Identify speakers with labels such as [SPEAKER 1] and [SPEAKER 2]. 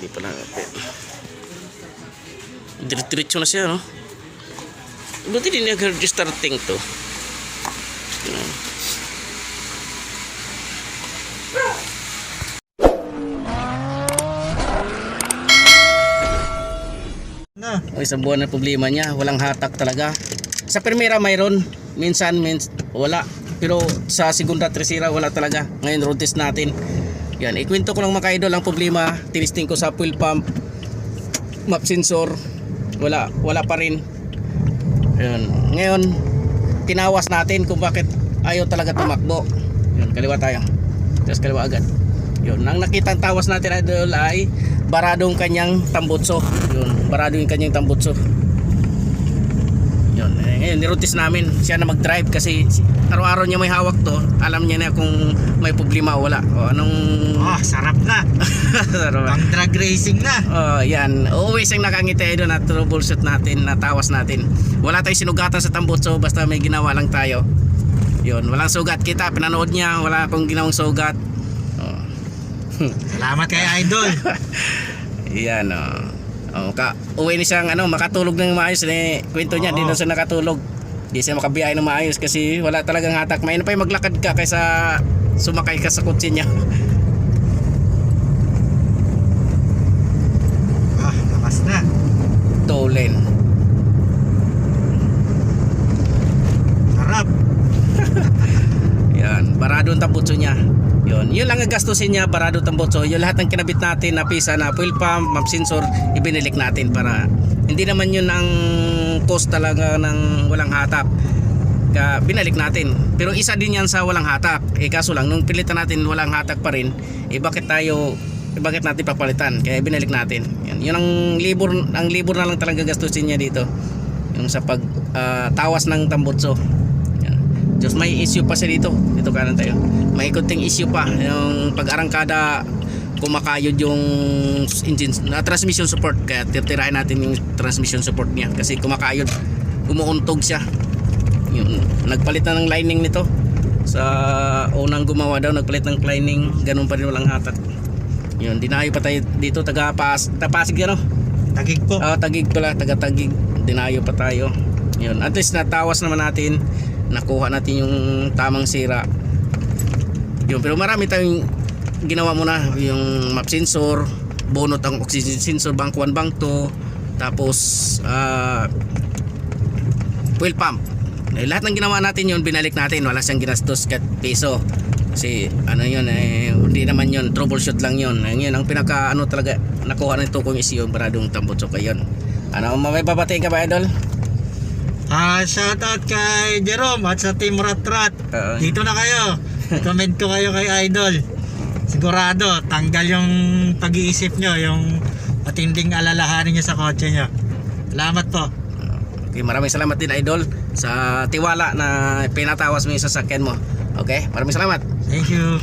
[SPEAKER 1] Hindi pa nakapit. Diretso na siya, no? Buti din nag-starting to. Isang buwan na problema niya, walang hatak talaga. Sa primera mayroon, minsan wala. Pero sa segunda, tercera wala talaga. Ngayon road test natin. Yan, ikwento ko lang mga idol ang problema. Tinisting ko sa fuel pump, map sensor, wala pa rin. Yan. Ngayon, tinawas natin kung bakit ayaw talaga tumakbo. Yan, kaliwa tayo. Tapos kaliwa agad. Yun, ang nakitang tawas natin idol ay baradong kanyang tambutso. Yun, barado yung kanyang tambutso. Yun, ngayon nirotis namin siya na mag-drive kasi araw-araw niya may hawak to. Alam niya na kung may problema o wala. O anong
[SPEAKER 2] sarap na. Pang drag racing na.
[SPEAKER 1] Yan. Always ang nakangiti doon na troubleshoot natin, na tawas natin. Wala tayong sinugatan sa tambutso, basta may ginawa lang tayo. Yun, walang sugat kita, pinanood niya, wala akong ginawang sugat.
[SPEAKER 2] Salamat kay Idol.
[SPEAKER 1] Yan uwi ni siyang makatulog ng maayos. Kwento niya, di na siya nakatulog. Di siya makabiyahe ng maayos kasi wala talagang hatak. May pa yung maglakad ka kaysa sumakay ka sa kotse niya.
[SPEAKER 2] Lakas na.
[SPEAKER 1] Tolen.
[SPEAKER 2] Sarap.
[SPEAKER 1] Yan, barado ang tambutso niya. Yun lang ang gastusin niya, barado tambutso. Yung lahat ng kinabit natin na pisa na fuel pump, map sensor, ibinilik natin para hindi naman yun ang cost talaga ng walang hatak. Binalik natin. Pero isa din yan sa walang hatak. Kaso lang nung pilitan natin walang hatak pa rin, bakit natin papalitan? Kaya binalik natin. Yun ang libur na lang talaga gastusin niya dito. Yung sa pag tawas ng tambutso. Just may issue pa siya dito. Dito kanan tayo. May kunting issue pa. Yung pag-arangkada, kumakayod yung engine, transmission support. Kaya titirahin natin yung transmission support niya. Kasi kumakayod. Umuuntog siya. Yun. Nagpalit na ng lining nito. Sa unang gumawa daw, nagpalit ng lining. Ganun pa rin walang hatak. Yun. Dinayo pa tayo dito. Tapasig yan, no?
[SPEAKER 2] Tagig po.
[SPEAKER 1] Tagig pala. Taga-tagig. Dinayo pa tayo. Yun. At least natawas naman natin. Nakuha natin yung tamang sira. Yun, pero marami tayong ginawa muna. Yung map sensor, bonot ang oxygen sensor, bank 1, bank 2, tapos fuel pump. Lahat ng ginawa natin yun, binalik natin. Wala siyang ginastos kahit piso. Kasi yun, hindi naman yun, troubleshoot lang yun. Yun ang pinaka talaga nakuha nito kung isi yung baradong tambutso kayo. May babatiin ka ba, idol?
[SPEAKER 2] Shoutout kay Jerome at sa Team Ratrat. Dito na kayo. Comment ko kayo kay Idol. Sigurado tanggal yung pag-iisip nyo, yung matinding alalahanin nyo sa kotse nyo. Salamat po.
[SPEAKER 1] Okay, maraming salamat din idol sa tiwala na pinatawas mo yung sasakyan mo. Okay, maraming salamat.
[SPEAKER 2] Thank you.